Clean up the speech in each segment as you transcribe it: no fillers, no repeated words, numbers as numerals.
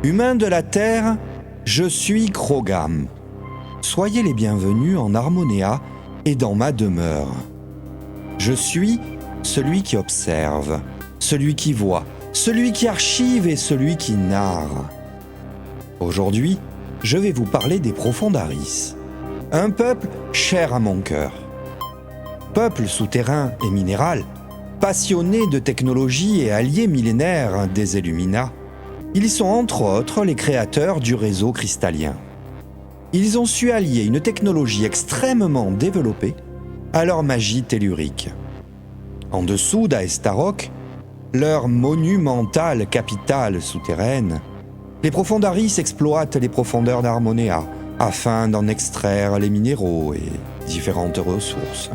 Humains de la Terre, je suis Krogam. Soyez les bienvenus en Harmonéa et dans ma demeure. Je suis celui qui observe, celui qui voit, celui qui archive et celui qui narre. Aujourd'hui, je vais vous parler des Profondaris, un peuple cher à mon cœur. Peuple souterrain et minéral, passionné de technologie et allié millénaire des Illumina, ils sont entre autres les créateurs du réseau cristallien. Ils ont su allier une technologie extrêmement développée à leur magie tellurique. En dessous d'Aestarok, leur monumentale capitale souterraine, les Profondaris exploitent les profondeurs d'Harmonéa afin d'en extraire les minéraux et différentes ressources.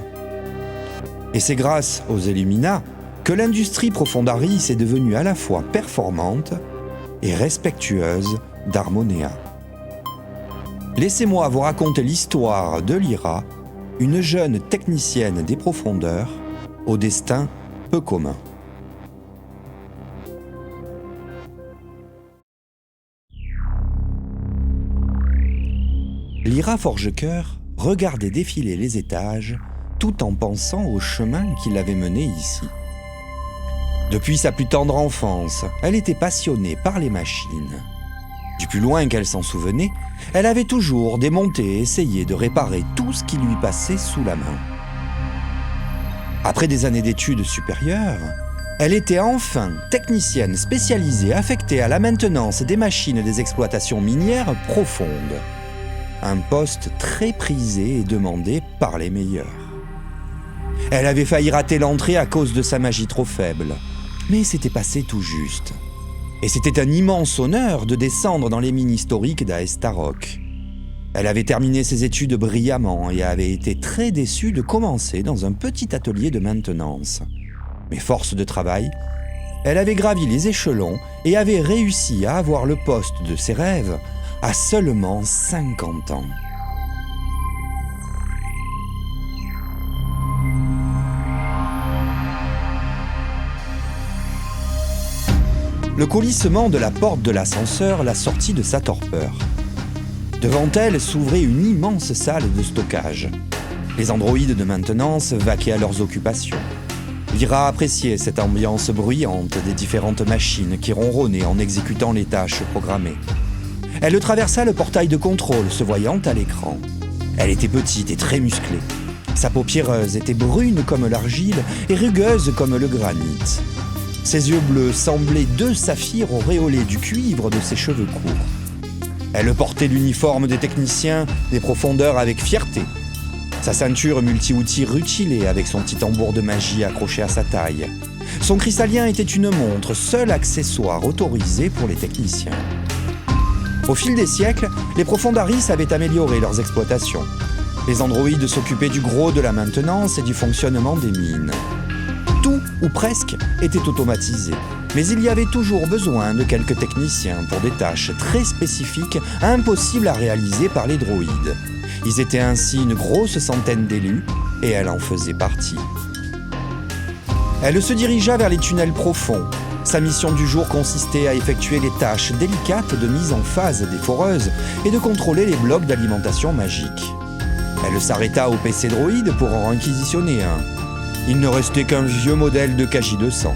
Et c'est grâce aux Illumina que l'industrie Profondaris est devenue à la fois performante et respectueuse d'Harmonéa. Laissez-moi vous raconter l'histoire de Lyra, une jeune technicienne des profondeurs au destin peu commun. Lyra Forgecoeur regardait défiler les étages tout en pensant au chemin qui l'avait menée ici. Depuis sa plus tendre enfance, elle était passionnée par les machines. Du plus loin qu'elle s'en souvenait, elle avait toujours démonté et essayé de réparer tout ce qui lui passait sous la main. Après des années d'études supérieures, elle était enfin technicienne spécialisée affectée à la maintenance des machines des exploitations minières profondes. Un poste très prisé et demandé par les meilleurs. Elle avait failli rater l'entrée à cause de sa magie trop faible, mais c'était passé tout juste. Et c'était un immense honneur de descendre dans les mines historiques d'Aestarok. Elle avait terminé ses études brillamment et avait été très déçue de commencer dans un petit atelier de maintenance. Mais force de travail, elle avait gravi les échelons et avait réussi à avoir le poste de ses rêves à seulement 50 ans. Le coulissement de la porte de l'ascenseur la sortit de sa torpeur. Devant elle s'ouvrait une immense salle de stockage. Les androïdes de maintenance vaquaient à leurs occupations. Lyra appréciait cette ambiance bruyante des différentes machines qui ronronnaient en exécutant les tâches programmées. Elle traversa le portail de contrôle, se voyant à l'écran. Elle était petite et très musclée. Sa peau pierreuse était brune comme l'argile et rugueuse comme le granit. Ses yeux bleus semblaient deux saphirs auréolés du cuivre de ses cheveux courts. Elle portait l'uniforme des techniciens des profondeurs avec fierté. Sa ceinture multi-outils rutilée avec son petit tambour de magie accroché à sa taille. Son cristallien était une montre, seul accessoire autorisé pour les techniciens. Au fil des siècles, les Profondaris avaient amélioré leurs exploitations. Les androïdes s'occupaient du gros de la maintenance et du fonctionnement des mines. Tout, ou presque, était automatisé. Mais il y avait toujours besoin de quelques techniciens pour des tâches très spécifiques, impossibles à réaliser par les droïdes. Ils étaient ainsi une grosse centaine d'élus, et elle en faisait partie. Elle se dirigea vers les tunnels profonds. Sa mission du jour consistait à effectuer les tâches délicates de mise en phase des foreuses et de contrôler les blocs d'alimentation magique. Elle s'arrêta au PC droïde pour en réquisitionner un. Il ne restait qu'un vieux modèle de KJ-200.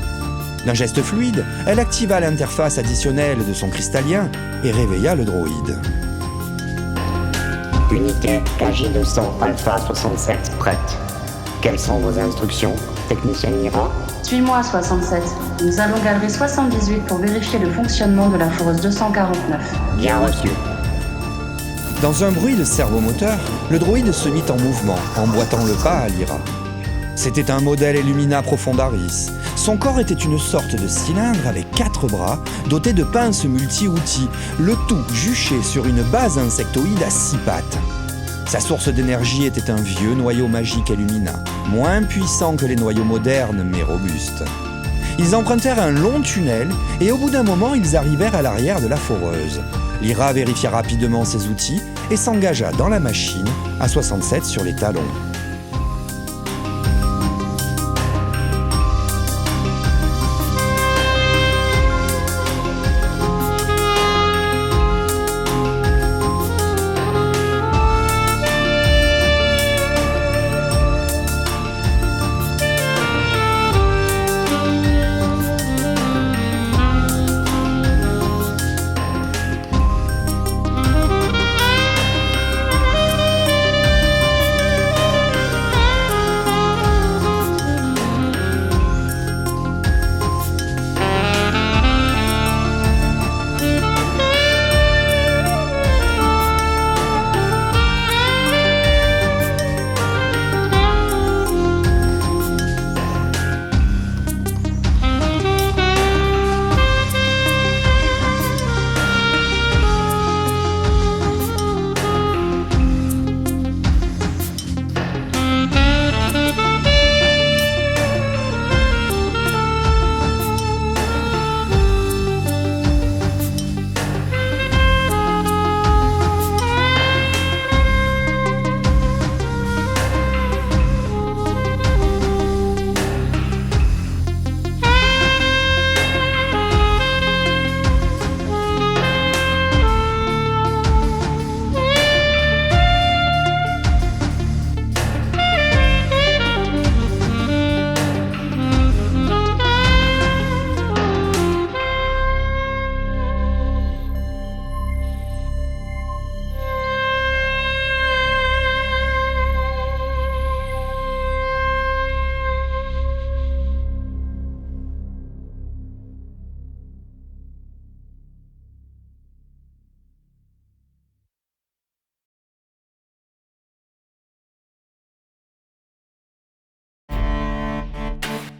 D'un geste fluide, elle activa l'interface additionnelle de son cristallien et réveilla le droïde. Unité KJ-200 Alpha 67 prête. Quelles sont vos instructions, technicienne Lyra? Suis-moi à 67. Nous allons galerie 78 pour vérifier le fonctionnement de la foreuse 249. Bien reçu. Dans un bruit de servomoteur, le droïde se mit en mouvement, emboîtant le pas à Lyra. C'était un modèle Illumina Profondaris. Son corps était une sorte de cylindre avec 4 bras, doté de pinces multi-outils, le tout juché sur une base insectoïde à 6 pattes. Sa source d'énergie était un vieux noyau magique Illumina, moins puissant que les noyaux modernes mais robustes. Ils empruntèrent un long tunnel et au bout d'un moment, ils arrivèrent à l'arrière de la foreuse. Lyra vérifia rapidement ses outils et s'engagea dans la machine à 67 sur les talons.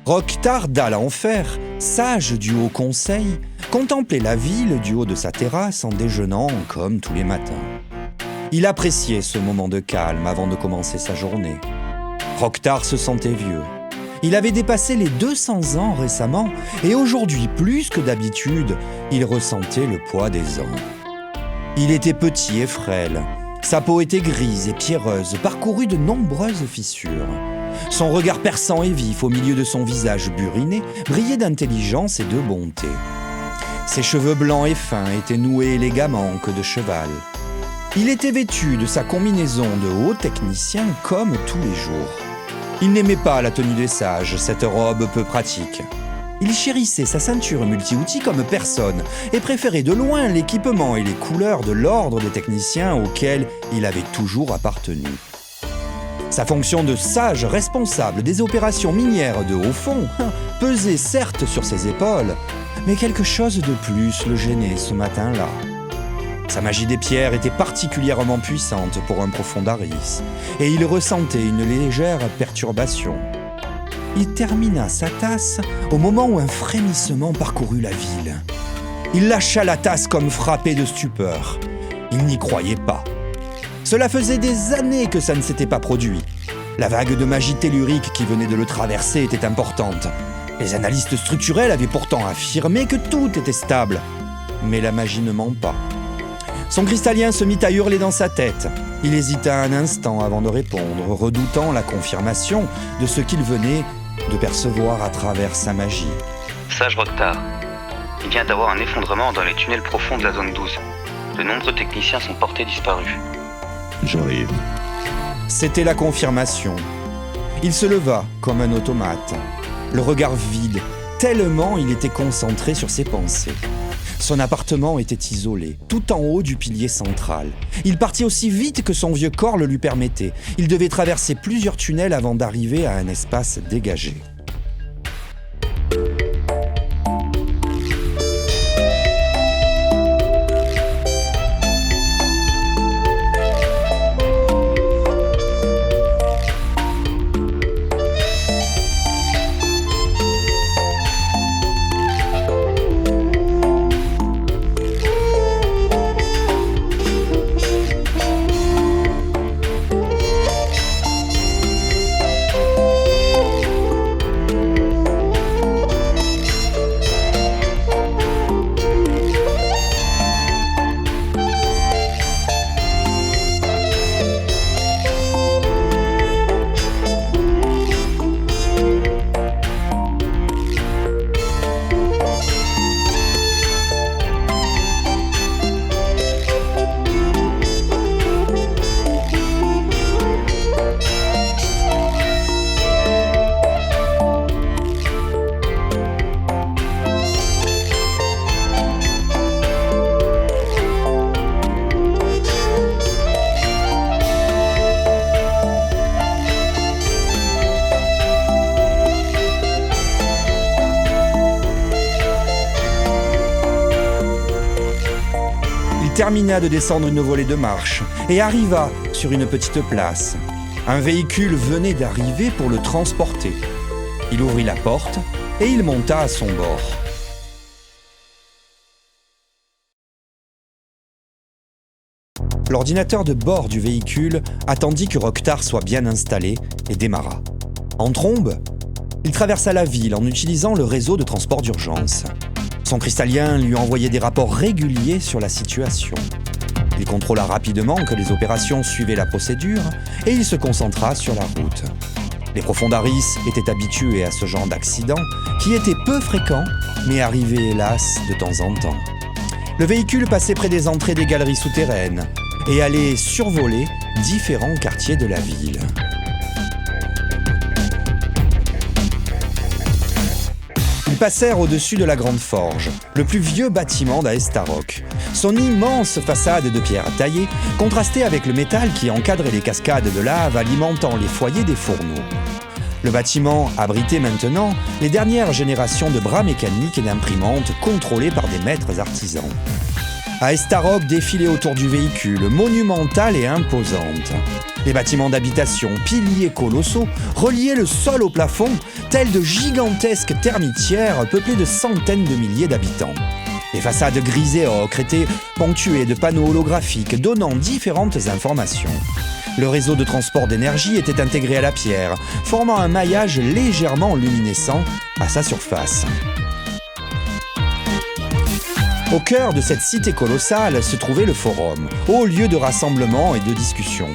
Rokhtar d'Al-Enfer, sage du Haut Conseil, contemplait la ville du haut de sa terrasse en déjeunant comme tous les matins. Il appréciait ce moment de calme avant de commencer sa journée. Rokhtar se sentait vieux. Il avait dépassé les 200 ans récemment et aujourd'hui, plus que d'habitude, il ressentait le poids des ans. Il était petit et frêle. Sa peau était grise et pierreuse, parcourue de nombreuses fissures. Son regard perçant et vif au milieu de son visage buriné brillait d'intelligence et de bonté. Ses cheveux blancs et fins étaient noués élégamment en queue de cheval. Il était vêtu de sa combinaison de haut technicien comme tous les jours. Il n'aimait pas la tenue des sages, cette robe peu pratique. Il chérissait sa ceinture multi-outils comme personne et préférait de loin l'équipement et les couleurs de l'ordre des techniciens auquel il avait toujours appartenu. Sa fonction de sage responsable des opérations minières de haut fond pesait certes sur ses épaules, mais quelque chose de plus le gênait ce matin-là. Sa magie des pierres était particulièrement puissante pour un profondaris, et il ressentait une légère perturbation. Il termina sa tasse au moment où un frémissement parcourut la ville. Il lâcha la tasse comme frappé de stupeur. Il n'y croyait pas. Cela faisait des années que ça ne s'était pas produit. La vague de magie tellurique qui venait de le traverser était importante. Les analystes structurels avaient pourtant affirmé que tout était stable. Mais la magie ne ment pas. Son cristallien se mit à hurler dans sa tête. Il hésita un instant avant de répondre, redoutant la confirmation de ce qu'il venait de percevoir à travers sa magie. Sage Rokhtar, il vient d'avoir un effondrement dans les tunnels profonds de la zone 12. De nombreux techniciens sont portés disparus. J'arrive. C'était la confirmation. Il se leva comme un automate, le regard vide, tellement il était concentré sur ses pensées. Son appartement était isolé, tout en haut du pilier central. Il partit aussi vite que son vieux corps le lui permettait. Il devait traverser plusieurs tunnels avant d'arriver à un espace dégagé. Il termina de descendre une volée de marche et arriva sur une petite place. Un véhicule venait d'arriver pour le transporter. Il ouvrit la porte et il monta à son bord. L'ordinateur de bord du véhicule attendit que Rokhtar soit bien installé et démarra. En trombe, il traversa la ville en utilisant le réseau de transport d'urgence. Son cristallien lui envoyait des rapports réguliers sur la situation. Il contrôla rapidement que les opérations suivaient la procédure et il se concentra sur la route. Les profondaris étaient habitués à ce genre d'accident qui était peu fréquent mais arrivait hélas de temps en temps. Le véhicule passait près des entrées des galeries souterraines et allait survoler différents quartiers de la ville. Ils passèrent au-dessus de la Grande Forge, le plus vieux bâtiment d'Aestarok. Son immense façade de pierre taillée contrastait avec le métal qui encadrait les cascades de lave alimentant les foyers des fourneaux. Le bâtiment abritait maintenant les dernières générations de bras mécaniques et d'imprimantes contrôlées par des maîtres artisans. Aestarok défilait autour du véhicule, monumentale et imposante. Des bâtiments d'habitation, piliers colossaux, reliaient le sol au plafond, tels de gigantesques termitières peuplées de centaines de milliers d'habitants. Les façades grises et ocre étaient ponctuées de panneaux holographiques donnant différentes informations. Le réseau de transport d'énergie était intégré à la pierre, formant un maillage légèrement luminescent à sa surface. Au cœur de cette cité colossale se trouvait le forum, haut lieu de rassemblement et de discussion.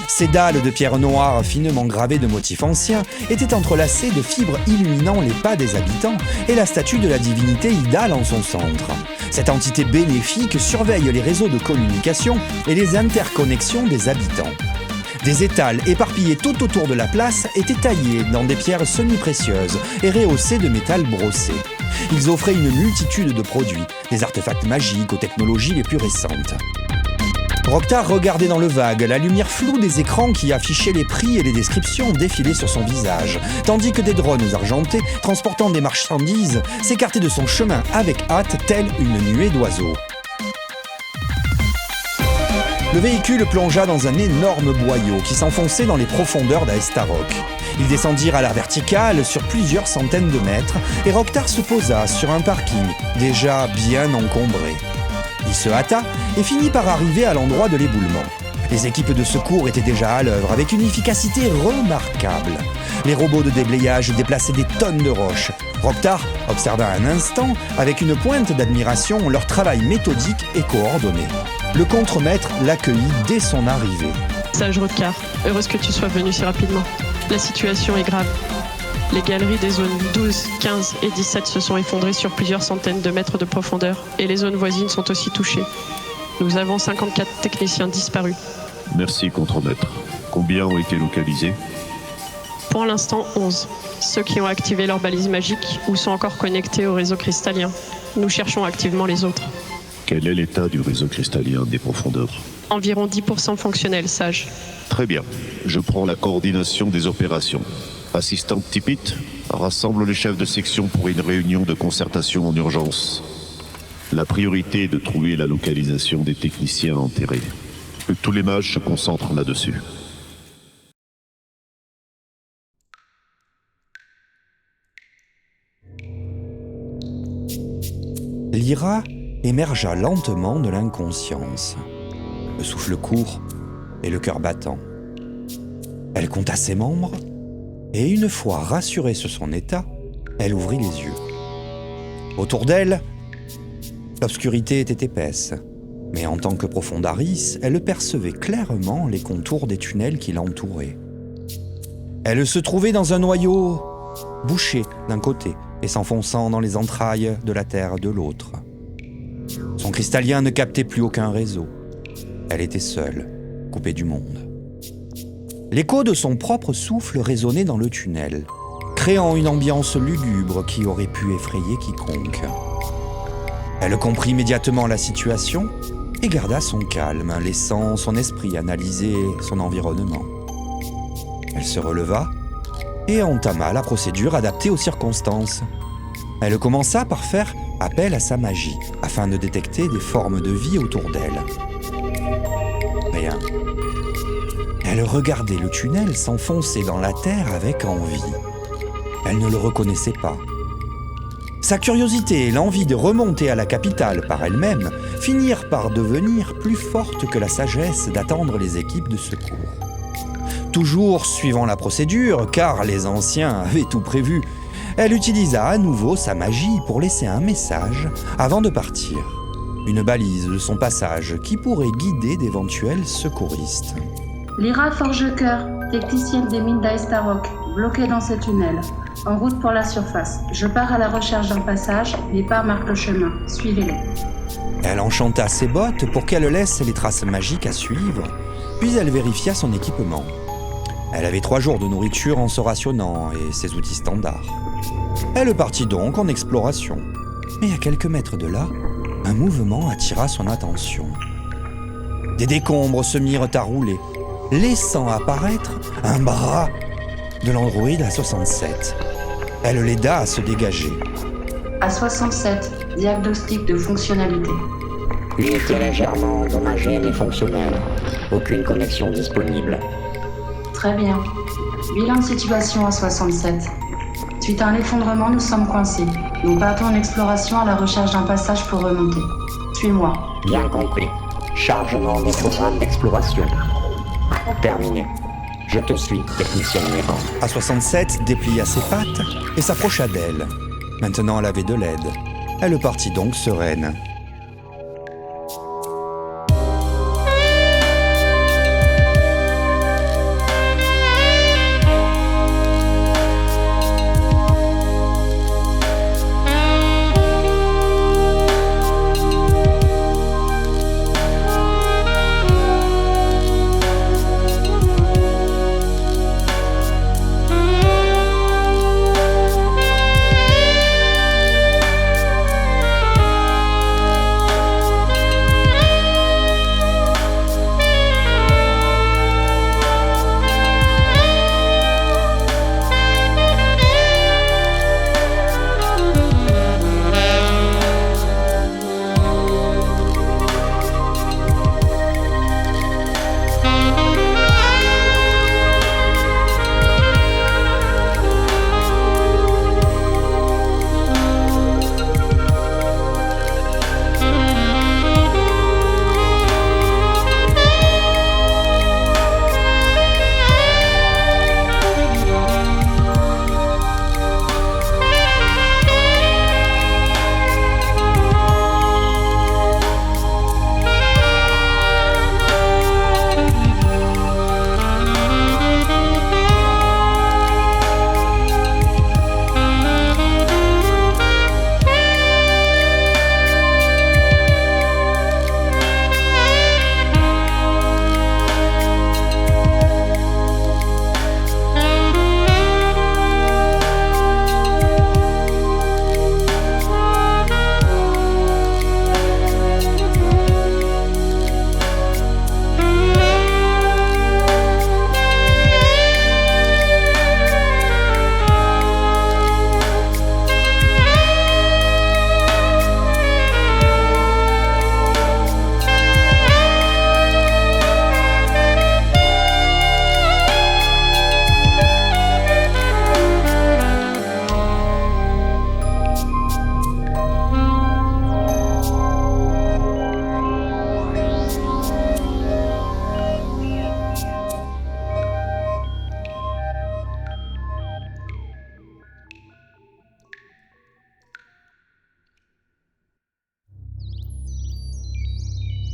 Ces dalles de pierre noire finement gravées de motifs anciens étaient entrelacées de fibres illuminant les pas des habitants et la statue de la divinité Idale en son centre. Cette entité bénéfique surveille les réseaux de communication et les interconnexions des habitants. Des étals éparpillés tout autour de la place étaient taillés dans des pierres semi-précieuses et rehaussés de métal brossé. Ils offraient une multitude de produits, des artefacts magiques aux technologies les plus récentes. Rok'tar regardait dans le vague, la lumière floue des écrans qui affichaient les prix et les descriptions défilaient sur son visage, tandis que des drones argentés, transportant des marchandises, s'écartaient de son chemin avec hâte, telle une nuée d'oiseaux. Le véhicule plongea dans un énorme boyau qui s'enfonçait dans les profondeurs d'Aestarok. Ils descendirent à la verticale sur plusieurs centaines de mètres et Rok'tar se posa sur un parking déjà bien encombré. Il se hâta et finit par arriver à l'endroit de l'éboulement. Les équipes de secours étaient déjà à l'œuvre avec une efficacité remarquable. Les robots de déblayage déplaçaient des tonnes de roches. Rok'tar observa un instant avec une pointe d'admiration leur travail méthodique et coordonné. Le contremaître l'accueillit dès son arrivée. Sage Rok'tar, heureuse que tu sois venu si rapidement. La situation est grave. Les galeries des zones 12, 15 et 17 se sont effondrées sur plusieurs centaines de mètres de profondeur et les zones voisines sont aussi touchées. Nous avons 54 techniciens disparus. Merci, contremaître. Combien ont été localisés ? Pour l'instant, 11. Ceux qui ont activé leur balise magique ou sont encore connectés au réseau cristallien. Nous cherchons activement les autres. Quel est l'état du réseau cristallien des profondeurs ? Environ 10% fonctionnel, Sage. Très bien. Je prends la coordination des opérations. Assistante Tipit, rassemble les chefs de section pour une réunion de concertation en urgence. La priorité est de trouver la localisation des techniciens enterrés. Que tous les mages se concentrent là-dessus. Lyra émergea lentement de l'inconscience, le souffle court et le cœur battant. Elle compta ses membres, et une fois rassurée sur son état, elle ouvrit les yeux. Autour d'elle, l'obscurité était épaisse, mais en tant que Profondaris, elle percevait clairement les contours des tunnels qui l'entouraient. Elle se trouvait dans un noyau bouché d'un côté et s'enfonçant dans les entrailles de la Terre de l'autre. Son cristallien ne captait plus aucun réseau. Elle était seule, coupée du monde. L'écho de son propre souffle résonnait dans le tunnel, créant une ambiance lugubre qui aurait pu effrayer quiconque. Elle comprit immédiatement la situation et garda son calme, laissant son esprit analyser son environnement. Elle se releva et entama la procédure adaptée aux circonstances. Elle commença par faire appel à sa magie, afin de détecter des formes de vie autour d'elle. Rien. Elle regardait le tunnel s'enfoncer dans la terre avec envie. Elle ne le reconnaissait pas. Sa curiosité et l'envie de remonter à la capitale par elle-même finirent par devenir plus fortes que la sagesse d'attendre les équipes de secours. Toujours suivant la procédure, car les anciens avaient tout prévu, elle utilisa à nouveau sa magie pour laisser un message avant de partir. Une balise de son passage qui pourrait guider d'éventuels secouristes. Lyra Forgecoeur, technicienne des mines d'Aestarok, bloquée dans ce tunnel. En route pour la surface. Je pars à la recherche d'un passage. Les pas marquent le chemin. Suivez-les. Elle enchanta ses bottes pour qu'elle laisse les traces magiques à suivre, puis elle vérifia son équipement. Elle avait 3 jours de nourriture en se rationnant et ses outils standards. Elle partit donc en exploration. Mais à quelques mètres de là, un mouvement attira son attention. Des décombres se mirent à rouler, laissant apparaître un bras de l'androïde A67. Elle l'aida à se dégager. A67, diagnostic de fonctionnalité. Unité légèrement endommagée mais fonctionnelle. Aucune connexion disponible. Très bien. Bilan de situation à 67. Suite à un effondrement, nous sommes coincés. Nous partons en exploration à la recherche d'un passage pour remonter. Suis-moi. Bien compris. Chargement des programmes d'exploration. Terminé. Je te suis, technicien numéro. A67 déplia ses pattes et s'approcha d'elle. Maintenant, elle avait de l'aide. Elle partit donc sereine.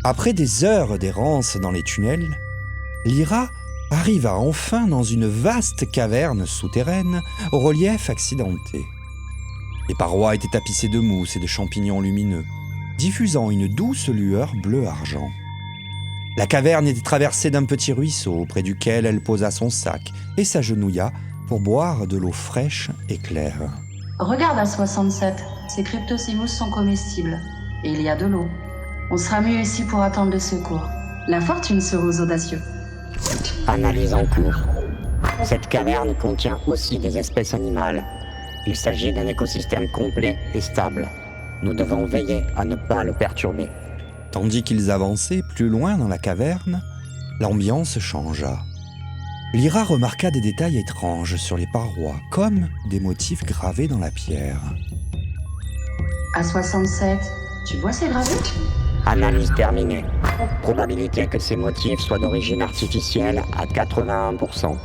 Après des heures d'errance dans les tunnels, Lyra arriva enfin dans une vaste caverne souterraine au relief accidenté. Les parois étaient tapissées de mousse et de champignons lumineux, diffusant une douce lueur bleu-argent. La caverne était traversée d'un petit ruisseau auprès duquel elle posa son sac et s'agenouilla pour boire de l'eau fraîche et claire. Regarde à 67, ces cryptosimous sont comestibles. Et il y a de l'eau. On sera mieux ici pour attendre le secours. La fortune sera aux audacieux. Analyse en cours. Cette caverne contient aussi des espèces animales. Il s'agit d'un écosystème complet et stable. Nous devons veiller à ne pas le perturber. Tandis qu'ils avançaient plus loin dans la caverne, l'ambiance changea. Lyra remarqua des détails étranges sur les parois, comme des motifs gravés dans la pierre. À 67, tu vois ces gravures ? Analyse terminée. Probabilité que ces motifs soient d'origine artificielle à 81%.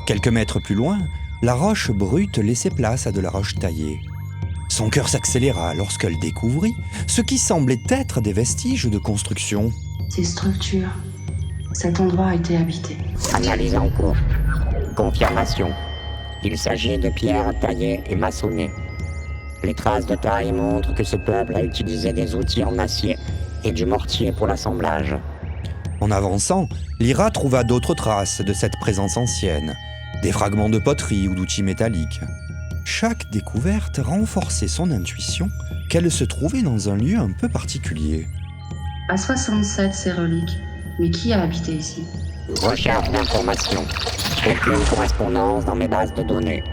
Quelques mètres plus loin, la roche brute laissait place à de la roche taillée. Son cœur s'accéléra lorsqu'elle découvrit ce qui semblait être des vestiges de construction. Ces structures, cet endroit a été habité. Analyse en cours. Confirmation. Il s'agit de pierres taillées et maçonnées. Les traces de taille montrent que ce peuple a utilisé des outils en acier et du mortier pour l'assemblage. En avançant, Lyra trouva d'autres traces de cette présence ancienne, des fragments de poterie ou d'outils métalliques. Chaque découverte renforçait son intuition qu'elle se trouvait dans un lieu un peu particulier. À 67, ces reliques. Mais qui a habité ici ? Recherche d'informations. Aucune correspondance dans mes bases de données.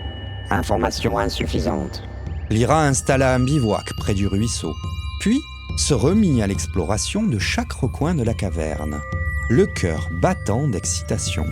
Information insuffisante. Lyra installa un bivouac près du ruisseau, puis se remit à l'exploration de chaque recoin de la caverne, le cœur battant d'excitation.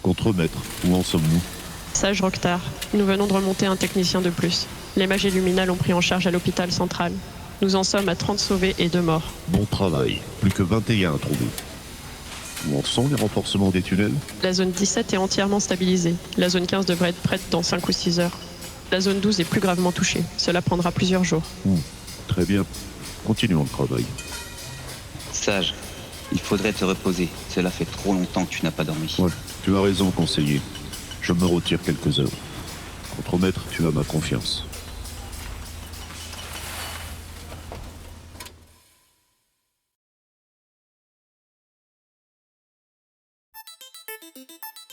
Contremaître, où en sommes-nous? Sage Roktar, nous venons de remonter un technicien de plus. Les mages Illumina l'ont pris en charge à l'hôpital central. Nous en sommes à 30 sauvés et 2 morts. Bon travail. Plus que 21 à trouver. Où en sont les renforcements des tunnels? La zone 17 est entièrement stabilisée. La zone 15 devrait être prête dans 5 ou 6 heures. La zone 12 est plus gravement touchée. Cela prendra plusieurs jours. Très bien. Continuons le travail. Sage, il faudrait te reposer. Cela fait trop longtemps que tu n'as pas dormi. Ouais, tu as raison, conseiller. Je me retire quelques heures. Contremaître, tu as ma confiance.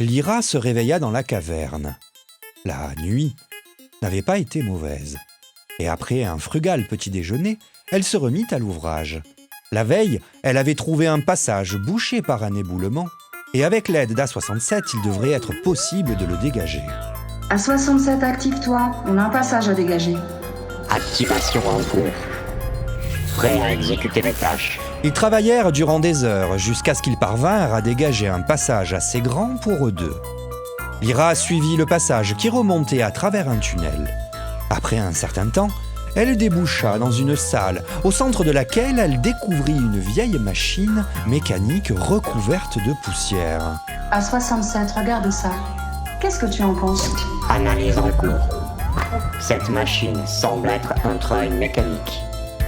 Lyra se réveilla dans la caverne. La nuit n'avait pas été mauvaise. Et après un frugal petit déjeuner, elle se remit à l'ouvrage. La veille, elle avait trouvé un passage bouché par un éboulement, et avec l'aide d'A67, il devrait être possible de le dégager. A67, active-toi, on a un passage à dégager. Activation en cours. Prêt à exécuter mes tâches. Ils travaillèrent durant des heures jusqu'à ce qu'ils parvinrent à dégager un passage assez grand pour eux deux. Lyra suivit le passage qui remontait à travers un tunnel. Après un certain temps, elle déboucha dans une salle au centre de laquelle elle découvrit une vieille machine mécanique recouverte de poussière. A67, regarde ça. Qu'est-ce que tu en penses? Analyse en cours. Cette machine semble être un treuil mécanique.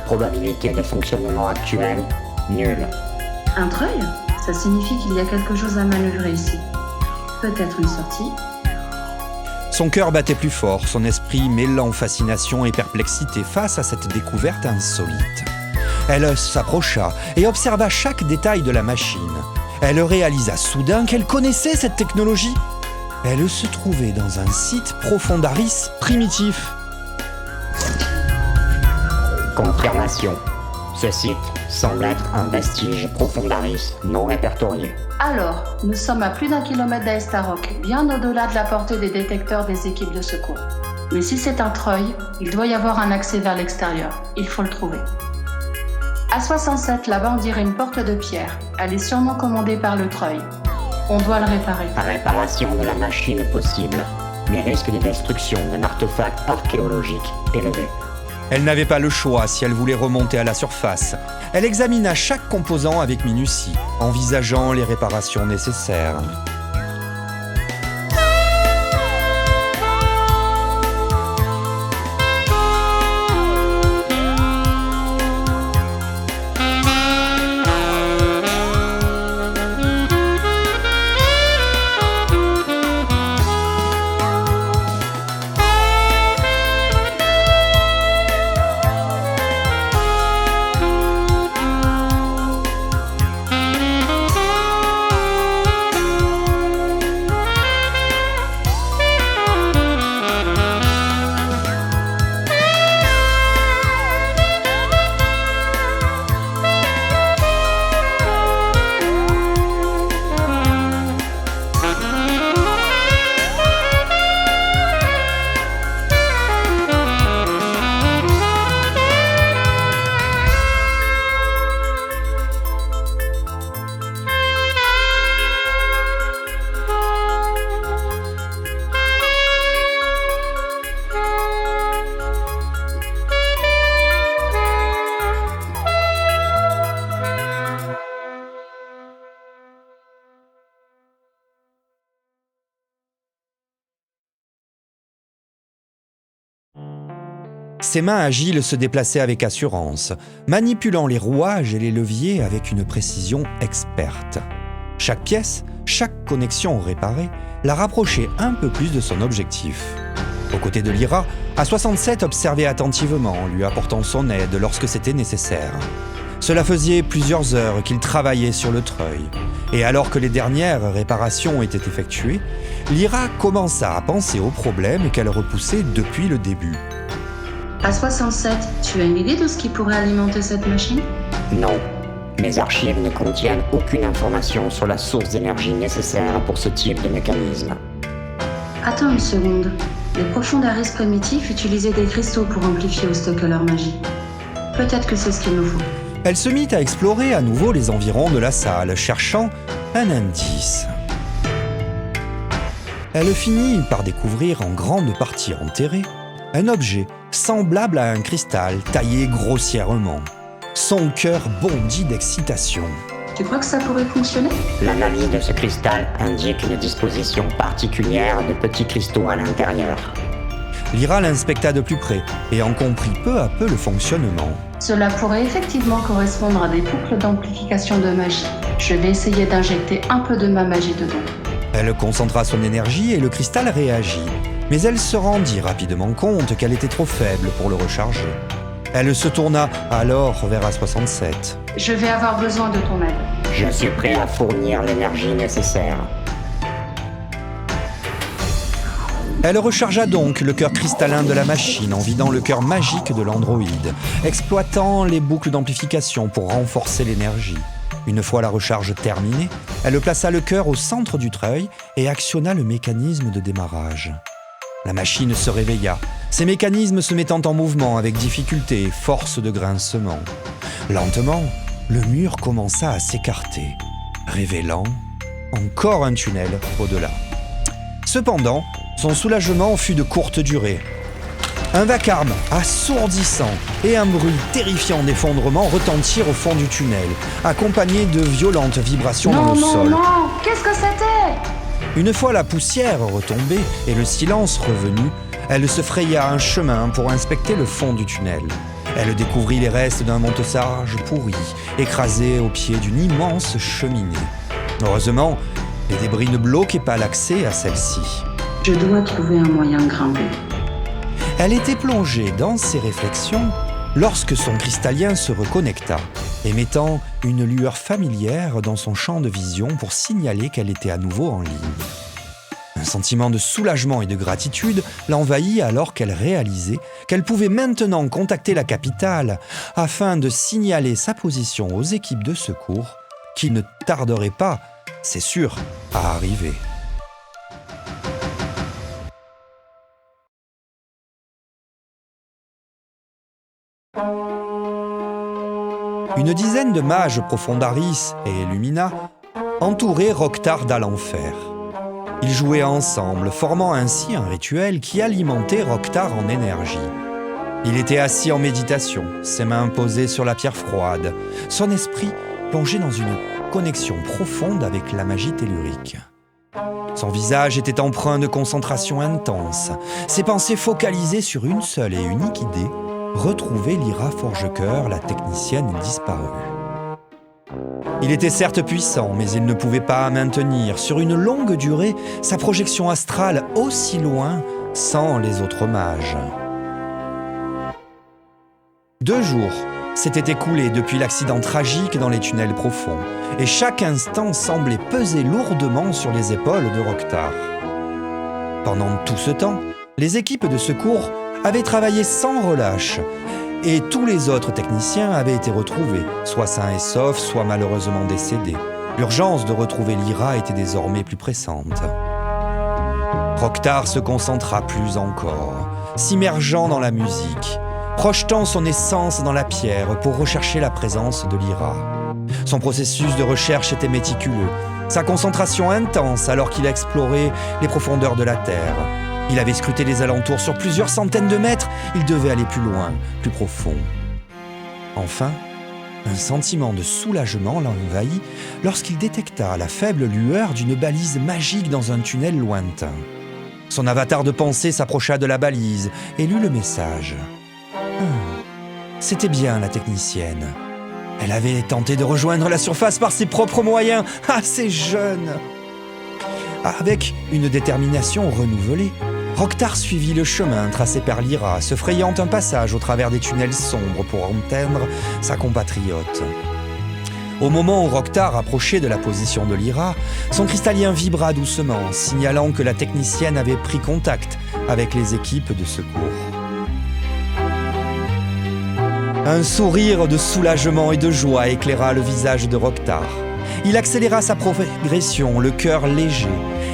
Probabilité de fonctionnement actuelle, nulle. Un treuil? Ça signifie qu'il y a quelque chose à manœuvrer ici. Peut-être une sortie? Son cœur battait plus fort, son esprit mêlant fascination et perplexité face à cette découverte insolite. Elle s'approcha et observa chaque détail de la machine. Elle réalisa soudain qu'elle connaissait cette technologie. Elle se trouvait dans un site Profondaris primitif. Confirmation. Ce site semble être un vestige Profondaris non répertorié. Alors, nous sommes à plus d'1 kilomètre d'Aestarok, bien au-delà de la portée des détecteurs des équipes de secours. Mais si c'est un treuil, il doit y avoir un accès vers l'extérieur. Il faut le trouver. A67, là-bas on dirait une porte de pierre. Elle est sûrement commandée par le treuil. On doit le réparer. Réparation de la machine possible, mais risque de destruction d'un artefact archéologique élevé. Elle n'avait pas le choix si elle voulait remonter à la surface. Elle examina chaque composant avec minutie, envisageant les réparations nécessaires. Ses mains agiles se déplaçaient avec assurance, manipulant les rouages et les leviers avec une précision experte. Chaque pièce, chaque connexion réparée, la rapprochait un peu plus de son objectif. Aux côtés de Lyra, A67 observait attentivement, lui apportant son aide lorsque c'était nécessaire. Cela faisait plusieurs heures qu'il travaillait sur le treuil. Et alors que les dernières réparations étaient effectuées, Lyra commença à penser aux problèmes qu'elle repoussait depuis le début. A67, tu as une idée de ce qui pourrait alimenter cette machine? Non. Mes archives ne contiennent aucune information sur la source d'énergie nécessaire pour ce type de mécanisme. Attends une seconde. Les Profondaris primitifs utilisaient des cristaux pour amplifier ou stocker leur magie. Peut-être que c'est ce qu'il nous faut. Elle se mit à explorer à nouveau les environs de la salle, cherchant un indice. Elle finit par découvrir en grande partie enterré un objet semblable à un cristal taillé grossièrement. Son cœur bondit d'excitation. Tu crois que ça pourrait fonctionner? L'analyse de ce cristal indique une disposition particulière de petits cristaux à l'intérieur. Lyra l'inspecta de plus près et en comprit peu à peu le fonctionnement. Cela pourrait effectivement correspondre à des boucles d'amplification de magie. Je vais essayer d'injecter un peu de ma magie dedans. Elle concentra son énergie et le cristal réagit, mais elle se rendit rapidement compte qu'elle était trop faible pour le recharger. Elle se tourna alors vers A67. Je vais avoir besoin de ton aide. Je suis prêt à fournir l'énergie nécessaire. Elle rechargea donc le cœur cristallin de la machine en vidant le cœur magique de l'androïde, exploitant les boucles d'amplification pour renforcer l'énergie. Une fois la recharge terminée, elle plaça le cœur au centre du treuil et actionna le mécanisme de démarrage. La machine se réveilla, ses mécanismes se mettant en mouvement avec difficulté et force de grincement. Lentement, le mur commença à s'écarter, révélant encore un tunnel au-delà. Cependant, son soulagement fut de courte durée. Un vacarme assourdissant et un bruit terrifiant d'effondrement retentirent au fond du tunnel, accompagnés de violentes vibrations dans le sol. Non, qu'est-ce que c'était? Une fois la poussière retombée et le silence revenu, elle se fraya un chemin pour inspecter le fond du tunnel. Elle découvrit les restes d'un monte-sarge pourri, écrasé au pied d'une immense cheminée. Heureusement, les débris ne bloquaient pas l'accès à celle-ci. Je dois trouver un moyen de grimper. Elle était plongée dans ses réflexions lorsque son cristallien se reconnecta, émettant une lueur familière dans son champ de vision pour signaler qu'elle était à nouveau en ligne. Un sentiment de soulagement et de gratitude l'envahit alors qu'elle réalisait qu'elle pouvait maintenant contacter la capitale afin de signaler sa position aux équipes de secours qui ne tarderaient pas, c'est sûr, à arriver. Une dizaine de mages Profondaris et Illumina entouraient Rok'tar d'Alenfer. Ils jouaient ensemble, formant ainsi un rituel qui alimentait Rok'tar en énergie. Il était assis en méditation, ses mains posées sur la pierre froide, son esprit plongé dans une connexion profonde avec la magie tellurique. Son visage était empreint de concentration intense, ses pensées focalisées sur une seule et unique idée, retrouver Lyra Forgecoeur, la technicienne disparue. Il était certes puissant, mais il ne pouvait pas maintenir sur une longue durée sa projection astrale aussi loin sans les autres mages. 2 jours s'étaient écoulés depuis l'accident tragique dans les tunnels profonds, et chaque instant semblait peser lourdement sur les épaules de Rok'tar. Pendant tout ce temps, les équipes de secours avaient travaillé sans relâche, et tous les autres techniciens avaient été retrouvés, soit sains et saufs, soit malheureusement décédés. L'urgence de retrouver Lyra était désormais plus pressante. Rok'tar se concentra plus encore, s'immergeant dans la musique, projetant son essence dans la pierre pour rechercher la présence de Lyra. Son processus de recherche était méticuleux, sa concentration intense alors qu'il explorait les profondeurs de la Terre. Il avait scruté les alentours sur plusieurs centaines de mètres, il devait aller plus loin, plus profond. Enfin, un sentiment de soulagement l'envahit lorsqu'il détecta la faible lueur d'une balise magique dans un tunnel lointain. Son avatar de pensée s'approcha de la balise et lut le message. C'était bien la technicienne. Elle avait tenté de rejoindre la surface par ses propres moyens, assez jeune. Avec une détermination renouvelée, Rok'tar suivit le chemin tracé par Lyra, se frayant un passage au travers des tunnels sombres pour atteindre sa compatriote. Au moment où Rok'tar approchait de la position de Lyra, son cristallien vibra doucement, signalant que la technicienne avait pris contact avec les équipes de secours. Un sourire de soulagement et de joie éclaira le visage de Rok'tar. Il accéléra sa progression, le cœur léger.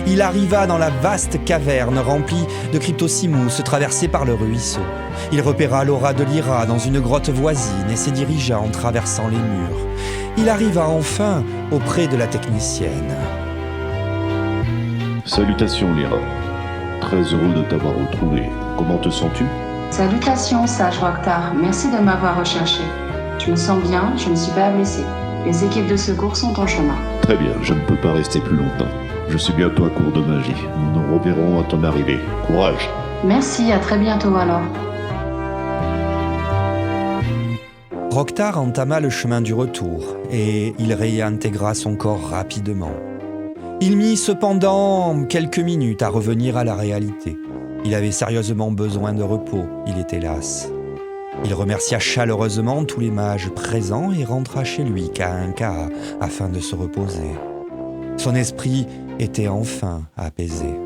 Il arriva dans la vaste caverne remplie de cryptosimous traversée par le ruisseau. Il repéra l'aura de Lyra dans une grotte voisine et s'y dirigea en traversant les murs. Il arriva enfin auprès de la technicienne. Salutations, Lyra. Très heureux de t'avoir retrouvé. Comment te sens-tu? Salutations, sage Rok'tar. Merci de m'avoir recherché. Je me sens bien, je ne suis pas blessé. Les équipes de secours sont en chemin. Très bien, je ne peux pas rester plus longtemps. Je suis bientôt à court de magie. Nous nous reverrons à ton arrivée. Courage. Merci, à très bientôt alors. Rok'tar entama le chemin du retour et il réintégra son corps rapidement. Il mit cependant quelques minutes à revenir à la réalité. Il avait sérieusement besoin de repos, il était las. Il remercia chaleureusement tous les mages présents et rentra chez lui cas un cas afin de se reposer. Son esprit était enfin apaisé.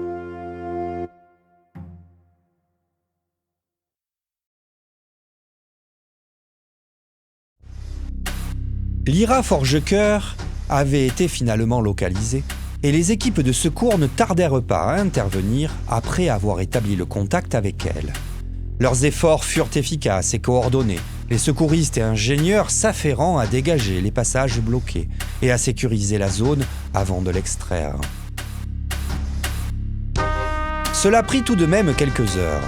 Lyra Forgecoeur avait été finalement localisée et les équipes de secours ne tardèrent pas à intervenir après avoir établi le contact avec elle. Leurs efforts furent efficaces et coordonnés, les secouristes et ingénieurs s'affairant à dégager les passages bloqués et à sécuriser la zone avant de l'extraire. Cela prit tout de même quelques heures.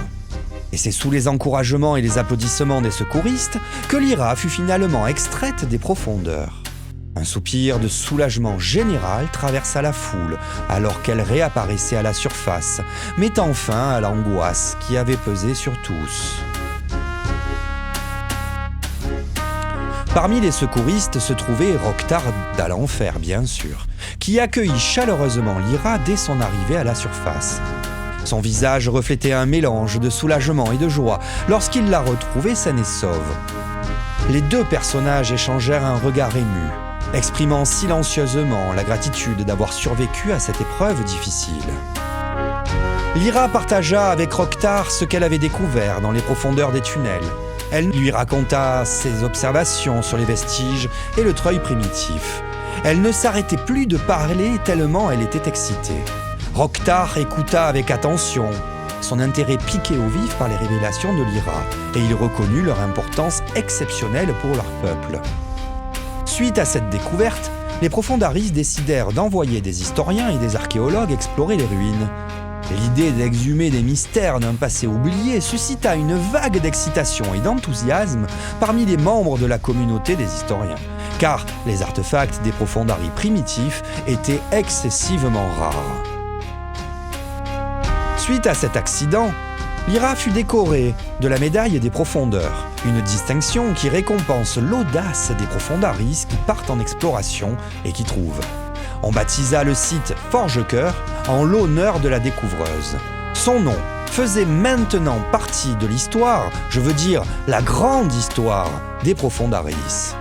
Et c'est sous les encouragements et les applaudissements des secouristes que Lyra fut finalement extraite des profondeurs. Un soupir de soulagement général traversa la foule alors qu'elle réapparaissait à la surface, mettant fin à l'angoisse qui avait pesé sur tous. Parmi les secouristes se trouvait Rok'tar d'Alenfer, bien sûr, qui accueillit chaleureusement Lyra dès son arrivée à la surface. Son visage reflétait un mélange de soulagement et de joie lorsqu'il la retrouvait saine et sauve. Les deux personnages échangèrent un regard ému, exprimant silencieusement la gratitude d'avoir survécu à cette épreuve difficile. Lyra partagea avec Rok'tar ce qu'elle avait découvert dans les profondeurs des tunnels. Elle lui raconta ses observations sur les vestiges et le treuil primitif. Elle ne s'arrêtait plus de parler tellement elle était excitée. Rok'tar écouta avec attention, son intérêt piqué au vif par les révélations de Lyra, et il reconnut leur importance exceptionnelle pour leur peuple. Suite à cette découverte, les Profondaris décidèrent d'envoyer des historiens et des archéologues explorer les ruines. L'idée d'exhumer des mystères d'un passé oublié suscita une vague d'excitation et d'enthousiasme parmi les membres de la communauté des historiens, car les artefacts des Profondaris primitifs étaient excessivement rares. Suite à cet accident, Lyra fut décorée de la médaille des profondeurs, une distinction qui récompense l'audace des Profondaris qui partent en exploration et qui trouvent. On baptisa le site Forgecoeur en l'honneur de la découvreuse. Son nom faisait maintenant partie de l'histoire, je veux dire la grande histoire des Profondaris.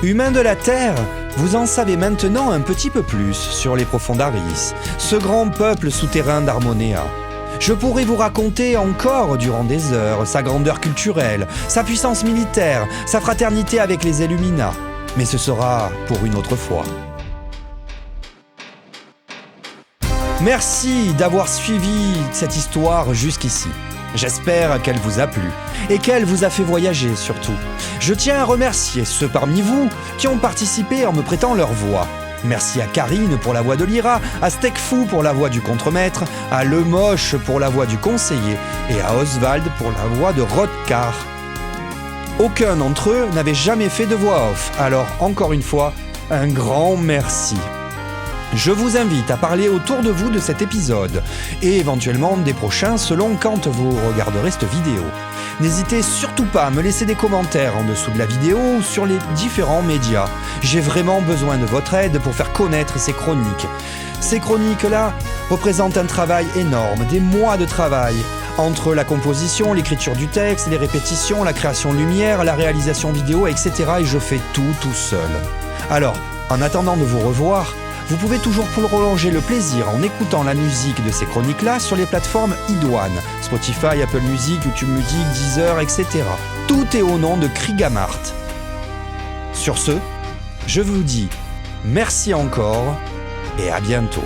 Humains de la Terre, vous en savez maintenant un petit peu plus sur les Profondaris, ce grand peuple souterrain d'Harmonéa. Je pourrais vous raconter encore durant des heures sa grandeur culturelle, sa puissance militaire, sa fraternité avec les Illumina, mais ce sera pour une autre fois. Merci d'avoir suivi cette histoire jusqu'ici. J'espère qu'elle vous a plu et qu'elle vous a fait voyager surtout. Je tiens à remercier ceux parmi vous qui ont participé en me prêtant leur voix. Merci à Karine pour la voix de Lyra, à Stekfou pour la voix du contremaître, à Lemoche pour la voix du conseiller et à Oswald pour la voix de Rok'tar. Aucun d'entre eux n'avait jamais fait de voix off, alors encore une fois, un grand merci. Je vous invite à parler autour de vous de cet épisode et éventuellement des prochains selon quand vous regarderez cette vidéo. N'hésitez surtout pas à me laisser des commentaires en dessous de la vidéo ou sur les différents médias. J'ai vraiment besoin de votre aide pour faire connaître ces chroniques. Ces chroniques-là représentent un travail énorme, des mois de travail, entre la composition, l'écriture du texte, les répétitions, la création de lumière, la réalisation vidéo, etc. Et je fais tout seul. Alors, en attendant de vous revoir, vous pouvez toujours prolonger le plaisir en écoutant la musique de ces chroniques-là sur les plateformes idoine, Spotify, Apple Music, YouTube Music, Deezer, etc. Tout est au nom de Krigamart. Sur ce, je vous dis merci encore et à bientôt.